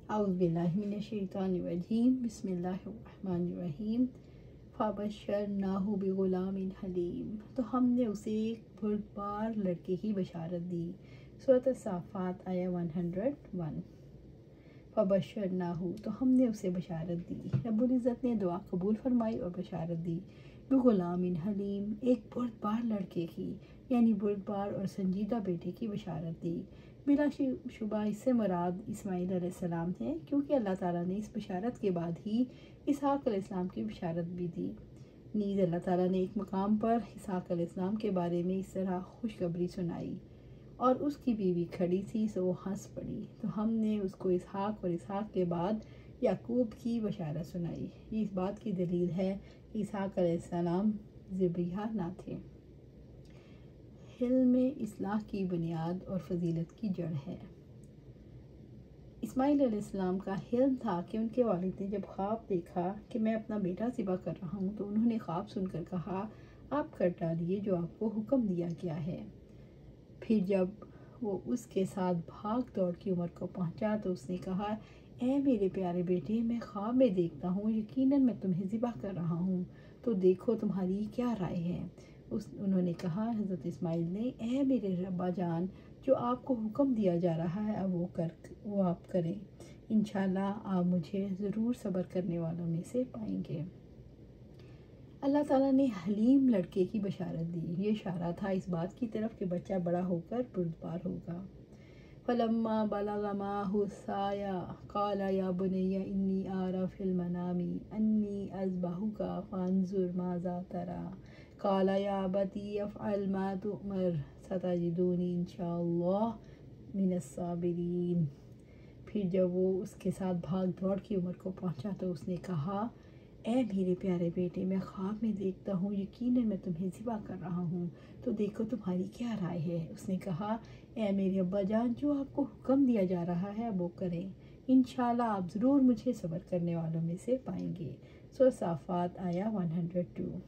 अऊज़ु बिल्लाहि मिनश्शैतानिर्रजीम बिस्मिल्लाहिर्रहमानिर्रहीम फ़बश्शरनाहु बिग़ुलामिन हलीम। तो हमने उसे एक बुर्दबार लड़के की बशारत दी। सूरत साफ़ात आया 101। फ़बश्शरनाहु, तो हमने उसे बशारत दी। रब्बुल इज़्ज़त ने दुआ कबूल फरमाई और बशारत दी। बिग़ुलामिन हलीम, एक बुर्दबार लड़के की, यानी बुर्दबार और संजीदा बेटे की बशारत दी। बिला शुबा इससे मुराद इस्माइल अलैहिस्सलाम है, क्योंकि अल्लाह ताला ने इस बशारत के बाद ही इसहाक़ अलैहिस्सलाम की बशारत भी दी। नीज़ अल्लाह ताला ने एक मकाम पर इसहाक़ अलैहिस्सलाम के बारे में इस तरह खुशखबरी सुनाई, और उसकी बीवी खड़ी थी सो वो हंस पड़ी, तो हमने उसको इसहाक़ और इसहाक़ के बाद याकूब की बशारत सुनाई। ये इस बात की दलील है कि इसहाक़ अलैहिस्सलाम ज़िबिहा ना थे। हिल्म में इस्लाह की बुनियाद और फजीलत की जड़ है। इस्माइल अलैहिस्सलाम का हिल्म था कि उनके वालिद ने जब ख्वाब देखा कि मैं अपना बेटा ज़िबा कर रहा हूँ, तो उन्होंने ख्वाब सुनकर कहा, आप कर डालिए जो आपको हुक्म दिया गया है। फिर जब वो उसके साथ भाग दौड़ की उम्र को पहुँचा तो उसने कहा, ए मेरे प्यारे बेटे, मैं ख्वाब में देखता हूँ यकीनन मैं तुम्हें ज़िबा कर रहा हूँ, तो देखो तुम्हारी क्या राय है। उन्होंने कहा, हज़रत इस्माइल ने, ए मेरे रब्बा जान, जो आपको हुक्म दिया जा रहा है अब वो आप करें। इंशाल्लाह आप मुझे ज़रूर सब्र करने वालों में से पाएंगे। अल्लाह ताला ने हलीम लड़के की बशारत दी। ये इशारा था इस बात की तरफ कि बच्चा बड़ा होकर बुर्दबार होगा। फलम्मा बलग माहु साया क़ाला या बुनय्या इन्नी आरा फिल मनामी अन्नी अज़बहुका फ़ांज़ुर माज़ा तरा क़ाला या अबती अफ़अल मा तुअमर सतजिदुनी इंशाअल्लाह मिनस साबिरीन। फिर जब वो उसके साथ भाग दौड़ की उम्र को पहुंचा तो उसने कहा, ए मेरे प्यारे बेटे, मैं ख्वाब में देखता हूँ यकीनन मैं तुम्हें ज़िबा कर रहा हूँ, तो देखो तुम्हारी क्या राय है। उसने कहा, ए मेरे अब्बा जान, जो आपको हुक्म दिया जा रहा है वो करें। इंशाल्लाह आप ज़रूर मुझे सब्र करने वालों में से पाएंगे। सूरह साफ़ात आया 102।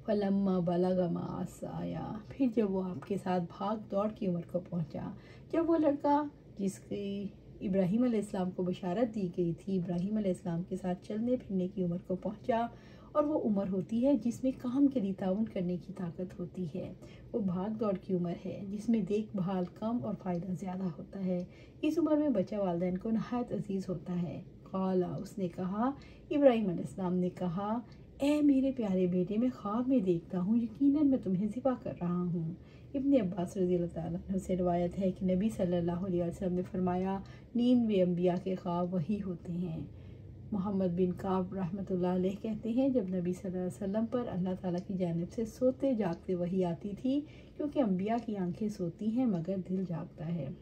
फलम्मा बलग मासाया, फिर जब वो आपके साथ भाग दौड़ की उम्र को पहुँचा, जब वो लड़का जिसकी इब्राहीम अलैहिस्सलाम को बशारत दी गई थी इब्राहीम अलैहिस्सलाम के साथ चलने फिरने की उम्र को पहुँचा, और वो उम्र होती है जिसमें काम के लिए ताउन करने की ताकत होती है। वो भाग दौड़ की उम्र है जिसमें देखभाल कम और फ़ायदा ज़्यादा होता है। इस उम्र में बच्चा वालिदैन को नहायत अजीज़ होता है। क़ाला, उसने कहा, इब्राहीम अलैहिस्सलाम ने कहा, ए मेरे प्यारे बेटे, मैं ख्वाब में देखता हूँ यकीनन मैं तुम्हें ज़िबा कर रहा हूँ। इब्न अब्बास रज़ियल्लाहु ताला अन्हु से रिवायत है कि नबी सल्लल्लाहु अलैहि वसल्लम ने फरमाया, नींद में अम्बिया के ख्वाब वही होते हैं। मोहम्मद बिन काब रहमतुल्लाह अलैह कहते हैं, जब नबी सल्लल्लाहु अलैहि वसल्लम पर अल्लाह ताला की जानिब से सोते जागते वही आती थी, क्योंकि अम्बिया की आंखें सोती हैं मगर दिल जागता है।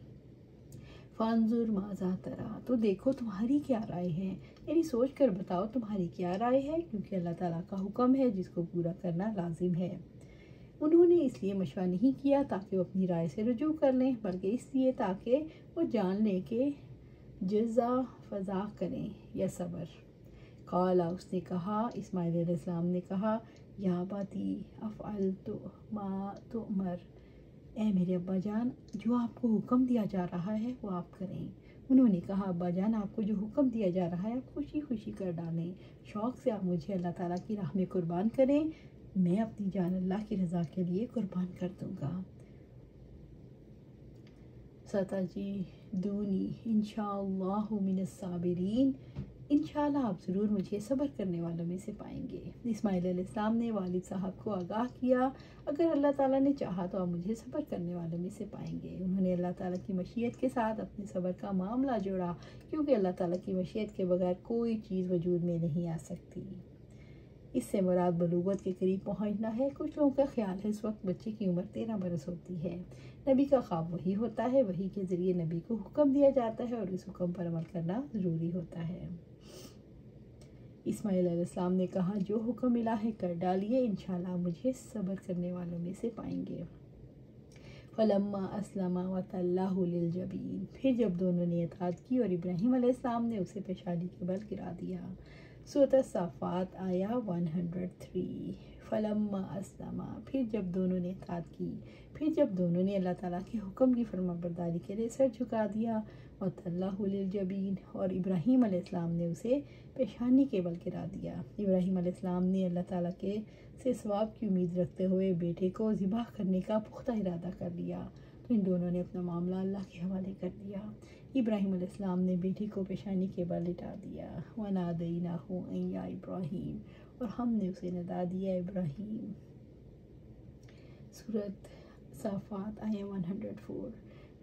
फ़ांज़ुर माज़ा तरा, तो देखो तुम्हारी क्या राय है, यानी सोच कर बताओ तुम्हारी क्या राय है, क्योंकि अल्लाह ताला का हुक्म है जिसको पूरा करना लाजिम है। उन्होंने इसलिए मशवरा नहीं किया ताकि वो अपनी राय से रुजू कर लें, बल्कि इसलिए ताकि वो जान लें कि जज़ा फ़ज़ा करें या सब्र। क़ाला, उसने कहा, इस्माइल अलैहिस्सलाम ने कहा, या बाती अफ़अल तो मा तुअमर, ए मेरे अब्बा जान, जो आपको हुक्म दिया जा रहा है वो आप करें। उन्होंने कहा, अब्बा जान, आपको जो हुक्म दिया जा रहा है आप खुशी खुशी कर डालें। शौक़ से आप मुझे अल्लाह ताला की राह में कुर्बान करें, मैं अपनी जान अल्लाह की रज़ा के लिए कुर्बान कर दूँगा। सतजिदुनी इंशाअल्लाह मिनस साबिरीन, इंशाल्लाह आप ज़रूर मुझे सब्र करने वालों में से पाएंगे। इस्माइल अलैहिस्सलाम ने वालिद साहब को आगाह किया, अगर अल्लाह ताला ने चाहा तो आप मुझे सब्र करने वालों में से पाएंगे। उन्होंने अल्लाह ताला की मशीयत के साथ अपने सब्र का मामला जोड़ा, क्योंकि अल्लाह ताला की मशीयत के बगैर कोई चीज़ वजूद में नहीं आ सकती। इससे मुराद बलूगत के करीब पहुंचना है। कुछ लोगों का ख्याल है इस वक्त बच्चे की उम्र 13 बरस होती है। नबी का ख्वाब वही होता है, वही के ज़रिए नबी को हुक्म दिया जाता है और इस हुक्म पर अमल करना ज़रूरी होता है। इस्माइल अलैहिस्सलाम ने कहा, जो हुक्म मिला है कर डालिए, इंशाल्लाह मुझे सब्र करने वालों में से पाएंगे। फलम्मा अस्लमा वतल्लहु लिलजबीन, फिर जब दोनों ने इताअत की और इब्राहीम अलैहिस्सलाम ने उसे पेशानी के बल गिरा दिया। सूरह साफ़ात आया 103। फलम्मा अस्लमा, फिर जब दोनों ने इताअत की, फिर जब दोनों ने अल्लाह ताला के हुक्म की फरमाबरदारी के लिए सर झुका दिया। वतल्लहु लिलजबीन, और इब्राहीम अलैहिस्सलाम ने उसे पेशानी के बल गिरा दिया। इब्राहीम अलैहिस्सलाम ने अल्लाह ताला के से सवाब की उम्मीद रखते हुए बेटे को ज़िबा करने का पुख्ता इरादा कर लिया, तो इन दोनों ने अपना मामला अल्लाह के हवाले कर दिया। इब्राहीम अलैहिस्सलाम ने बेटे को पेशानी के बल लिटा दिया। वनादैनाहु अन या इब्राहीम, और हमने उसे नदा दिया इब्राहीम। सूरत साफ़ात आया 104।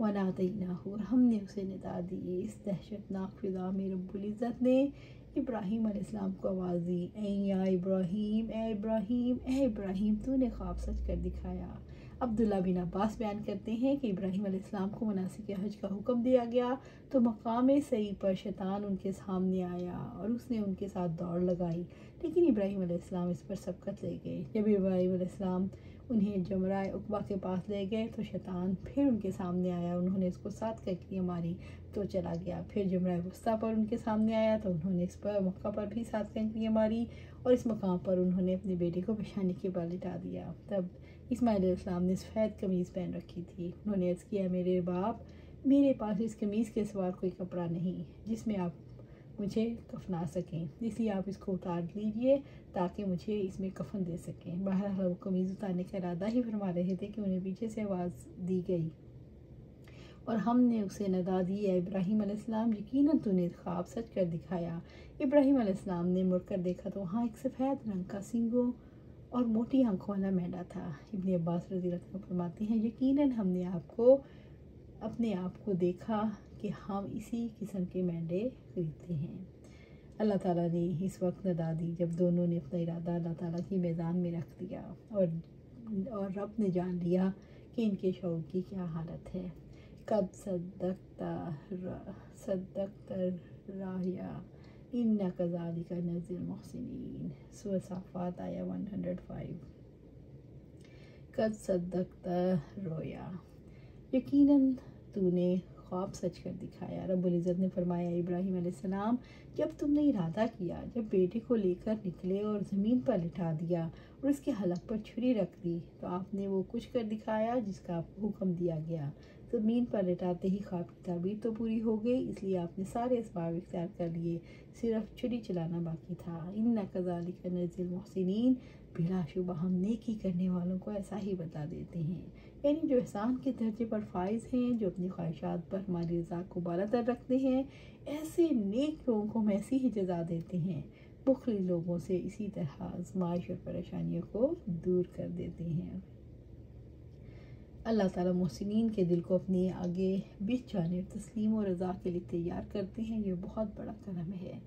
वनादैनाहु, और हमने उसे निदा दी। इस दहशतनाक फिजा में रब्बुल इज़्ज़त ने इब्राहीम अलैहिस्सलाम को आवाज़ दी, ऐ या इब्राहीम, ए इब्राहीम, ए इब्राहीम, तूने ख्वाब सच कर दिखाया। अब्दुल्ला बिन अब्बास बयान करते हैं कि इब्राहीम अलैहिस्सलाम को मनासिक हज का हुक्म दिया गया तो मकाम सई पर शैतान उनके सामने आया और उसने उनके साथ दौड़ लगाई, लेकिन इब्राहीम अलैहिस्सलाम इस पर सबकत ले गए। जब इब्राहीम अलैहिस्सलाम उन्हें जमरा उक़बा के पास ले गए तो शैतान फिर उनके सामने आया, उन्होंने इसको 7 कंकरियाँ मारी तो चला गया। फिर जमरा वुस्ता पर उनके सामने आया तो उन्होंने इस पर मक्का पर भी 7 कंकरियाँ मारी और इस मकाम पर उन्होंने अपने बेटे को पेशानी के बल लिटा दिया। तब इस्माइल अलैहिस्सलाम ने सफ़ेद कमीज़ पहन रखी थी। उन्होंने अर्ज़ किया, मेरे बाप, मेरे पास इस कमीज़ के सिवा कोई कपड़ा नहीं जिसमें आप मुझे कफना सकें, इसलिए आप इसको उतार लीजिए ताकि मुझे इसमें कफन दे सकें। बहरहाल वो कमीज़ उतारने का इरादा ही फरमा रहे थे कि उन्हें पीछे से आवाज़ दी गई और हमने उसे नदा दी, इब्राहीम अलैहिस्सलाम, यकीनन तूने ख्वाब सच कर दिखाया। इब्राहीम अलैहिस्सलाम ने मुड़कर देखा तो वहाँ एक सफ़ेद रंग का सींगों और मोटी आंखों वाला मेंढा था। इब्न अब्बास रज़ियल्लाहु अन्हु फरमाते हैं, यकीनन हमने अपने आप को देखा कि हम इसी किस्म के मेंढे खरीदते हैं। अल्लाह ताला ने इस वक्त नदा दी जब दोनों ने अपना इरादा अल्लाह ताला की मैदान में रख दिया और रब ने जान लिया कि इनके शौक़ की क्या हालत है। कद सद्दक़्ता राया इन्ना कज़ालिका नज़िल मुहसिनीन। सूरह साफ़ात आया 105। कद सद्दक़्ता रोया, यकीनन तूने ख्वाब सच कर दिखाया। रब्बुल इज़्ज़त ने फरमाया, इब्राहीम अलैहिस्सलाम, जब तुमने इरादा किया, जब बेटे को लेकर निकले और ज़मीन पर लिटा दिया और उसके हलक पर छुरी रख दी, तो आपने वो कुछ कर दिखाया जिसका आपको हुक्म दिया गया। ज़मीन पर लिटाते ही ख्वाब की ताबीर तो पूरी हो गई, इसलिए आपने सारे असबाब इख्तियार कर लिए, सिर्फ छुरी चलाना बाकी था। इन्ना कज़ालिका नज़िल मुहसिनीन, बिलाशुबा हम नेकी करने वालों को ऐसा ही बता देते हैं, यानी जो एहसान के दर्जे पर फाइज हैं, जो अपनी ख्वाहिशात पर हमारी रज़ा को बालातर रखते हैं, ऐसे नेक लोगों को हम ऐसी ही जज़ा देते हैं। बुखली लोगों से इसी तरह आज़माइश और परेशानियों को दूर कर देते हैं। अल्लाह ताला मोहसिनीन के दिल को अपने आगे बिछ जाने और तस्लीम और रज़ा के लिए तैयार करते हैं। ये बहुत बड़ा करम है।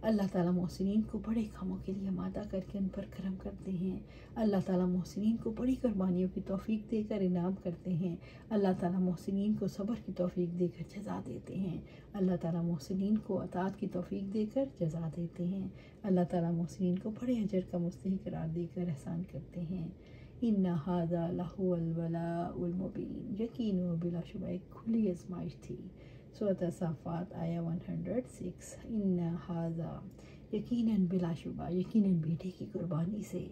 अल्लाह ताला मोहसिनीन को बड़े कामों के लिए आमादा करके उन पर करम करते हैं। अल्लाह ताला मोहसिनीन को बड़ी कुर्बानियों की तौफीक देकर इनाम करते हैं। अल्लाह ताला मोहसिनीन को सब्र की तौफीक देकर जज़ा देते हैं। अल्लाह ताला मोहसिनीन को अतात की तौफीक देकर जज़ा देते हैं। अल्लाह ताला मोहसिनीन को बड़े अजर का मुस्तहिक़ करार देकर एहसान करते हैं। इन्ना हाज़ा लहुवल बलाउल मुबीन, यकीन व बिलाशुबा एक खुली आज़माइश थी। सूरह साफ़ात आया 106। इन्ना हाज़ा, यकीनन बिलाशुबा, यकीनन बेटे की कुर्बानी से,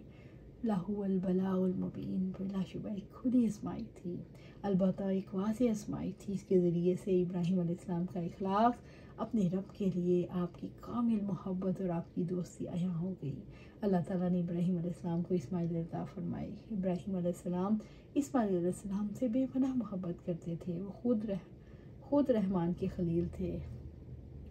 लहुवल बलाउल मुबीन, बिलाशुबा एक खुली आज़माइश थी, अलबत्ता एक वाज़ेह आज़माइश थी। इसके ज़रिए से इब्राहीम अलैहिस्सलाम का इखलास अपने रब के लिए, आपकी कामिल मोहब्बत और आपकी दोस्ती अयां हो गई। अल्लाह ताला ने इब्राहीम अलैहिस्सलाम को इस्माइल अता फरमाई। इब्राहीम अलैहिस्सलाम इस्माइल अलैहिस्सलाम से बेपनाह मोहब्बत करते थे। वो खुद रहमान के खलील थे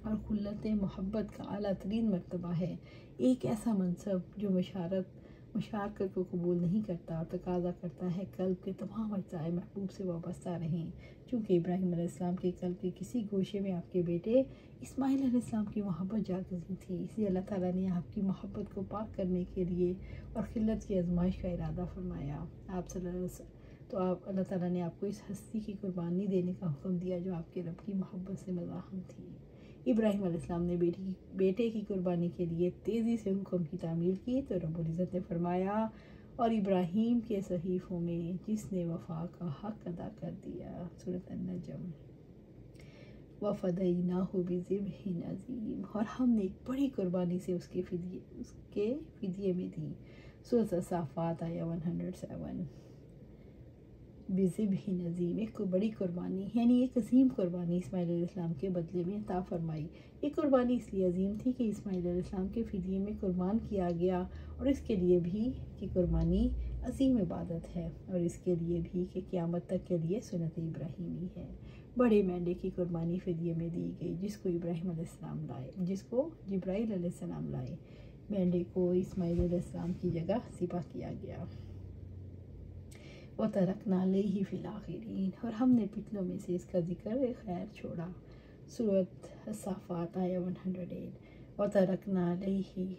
और खुल्लत मोहब्बत का आला तरीन मर्तबा है। एक ऐसा मनसब जो मुशारकत को कबूल नहीं करता, तकाजा करता है कल्ब के तमाम अज्जाए महबूब से वाबस्ता रहें। चूँकि इब्राहीम अलैहिस्सलाम के कल्ब के किसी गोशे में आपके बेटे इस्माइल अलैहिस्सलाम की मोहब्बत जागज़ी थी, इसलिए अल्लाह ताला ने आपकी मोहब्बत को पाक करने के लिए और खिल्लत की आजमाइश का इरादा फरमाया। अल्लाह ताला ने आपको इस हस्ती की कुर्बानी देने का हुक्म दिया जो आपके रब की मोहब्बत से मज़ाहम थी। इब्राहीम अलैहिस्सलाम ने बेटे की कुर्बानी के लिए तेज़ी से हुक्म की तामील की तो रब्बुल इज़्ज़त ने फरमाया, और इब्राहीम के सहीफ़ों में जिसने वफ़ा का हक़ अदा कर दिया। सूरह अन-नजम। वफ़दैनाहु बिज़िब्हिन अज़ीम, और हमने एक बड़ी कुर्बानी से उसके फ़िदिये में दी। सूरह साफ़ात आया 107। بِذِبْحٍ عظیم، ایک بڑی قربانی یعنی ایک عظیم قربانی اسماعیل علیہ السلام کے بدلے میں عطا فرمائی۔ یہ قربانی اس لیے عظیم تھی کہ اسماعیل علیہ السلام کے فدیے میں قربان کیا گیا، اور اس کے لیے بھی کہ قربانی عظیم عبادت ہے، اور اس کے لیے بھی کہ قیامت تک کے لیے سنت ابراہیمی ہے۔ بڑے مینڈے کی قربانی فدیے میں دی گئی، جس کو ابراہیم علیہ السلام لائے، جس کو جبرائیل علیہ السلام لائے۔ مینڈے کو اسماعیل علیہ السلام کی جگہ ذبح کیا گیا۔ وَتَرَكْنَا عَلَيْهِ فِي الْآخِرِينَ، اور ہم نے پچھلوں میں سے اس کا ذکر خیر چھوڑا۔ سورۃ الصافات آیہ 108۔ وَتَرَكْنَا عَلَيْهِ،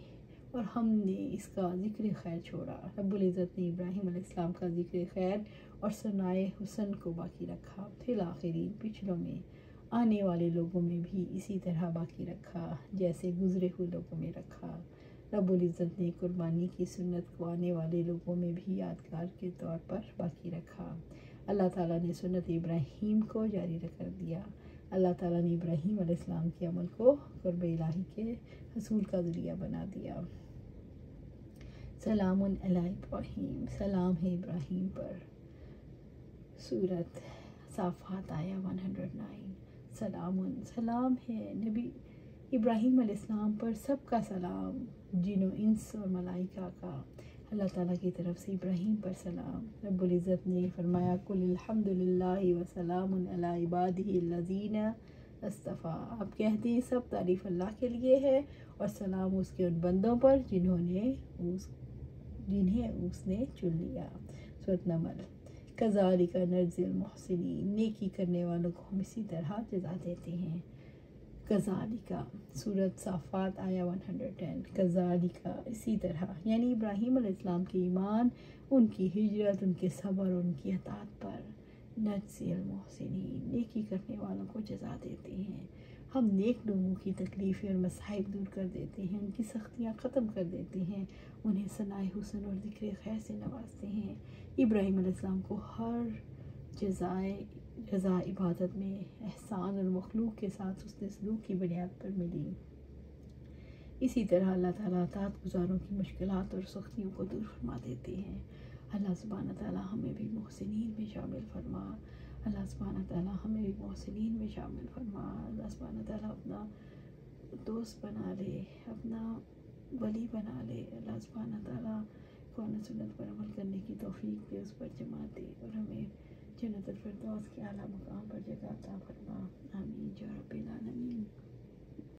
اور ہم نے اس کا ذکر خیر چھوڑا۔ رب العزت نے ابراہیم علیہ السلام کا ذکر خیر اور ثنائے حسن کو باقی رکھا، فی الآخرین، پچھلوں میں، آنے والے لوگوں میں بھی اسی طرح باقی رکھا جیسے گزرے ہوئے لوگوں میں رکھا۔ رب العزت نے قربانی کی سنت کو آنے والے لوگوں میں بھی یادگار کے طور پر باقی رکھا۔ اللہ تعالیٰ نے سنت ابراہیم کو جاری کر دیا۔ اللہ تعالیٰ نے ابراہیم علیہ السلام کے عمل کو قرب الہی کے حصول کا ذریعہ بنا دیا۔ سلام علی ابراہیم، سلام ہے ابراہیم پر۔ سورۃ صافات آیہ 109۔ سلام ہے نبی ابراہیم علیہ السلام پر، سب کا سلام، جن و انس اور ملائکہ کا، اللہ تعالیٰ کی طرف سے ابراہیم پر سلام۔ رب العزت نے فرمایا قُلِ الْحَمْدُ لِلَّهِ وَسَلَامٌ عَلَىٰ عِبَادِهِ الَّذِينَ اصْطَفَىٰ، آپ کہتے ہیں سب تعریف اللہ کے لیے ہے، اور سلام اس کے ان بندوں پر جنہیں اس نے چن لیا۔ سورۃ نمل۔ کذالک نجزی المحسنین، نیکی کرنے والوں کو ہم اسی طرح جزا دیتے ہیں۔ کذالک، سورۃ صافات آیہ 110۔ کذالک، اسی طرح، یعنی ابراہیم علیہ السلام کے ایمان، ان کی ہجرت، ان کے صبر، ان کی اطاعت پر، نجزی المحسنین، نیکی کرنے والوں کو جزا دیتے ہیں۔ ہم نیک لوگوں کی تکلیفیں اور مصائب دور کر دیتے ہیں، ان کی سختیاں ختم کر دیتے ہیں، انہیں ثنائے حسن اور ذکر خیر سے نوازتے ہیں۔ ابراہیم علیہ السلام کو ہر جزا عبادت میں احسان اور مخلوق کے ساتھ حسن سلوک کی بنیاد پر ملی۔ اسی طرح اللہ تعالیٰ اطاعت گزاروں کی مشکلات اور سختیوں کو دور فرما دیتے ہیں۔ اللہ سبحانہ تعالیٰ ہمیں بھی محسنین میں شامل فرما۔ اللہ سبحانہ تعالیٰ ہمیں بھی محسنین میں شامل فرما۔ اللہ سبحانہ تعالیٰ اپنا دوست بنا لے، اپنا ولی بنا لے۔ اللہ سبحانہ تعالیٰ قرآن سنت پر عمل کرنے کی توفیق دے، اس پر جما دے، اور ہمیں جنت الفردوس کے اعلیٰ مقام پر جگہ عطا فرما۔ آمین یا رب العالمین۔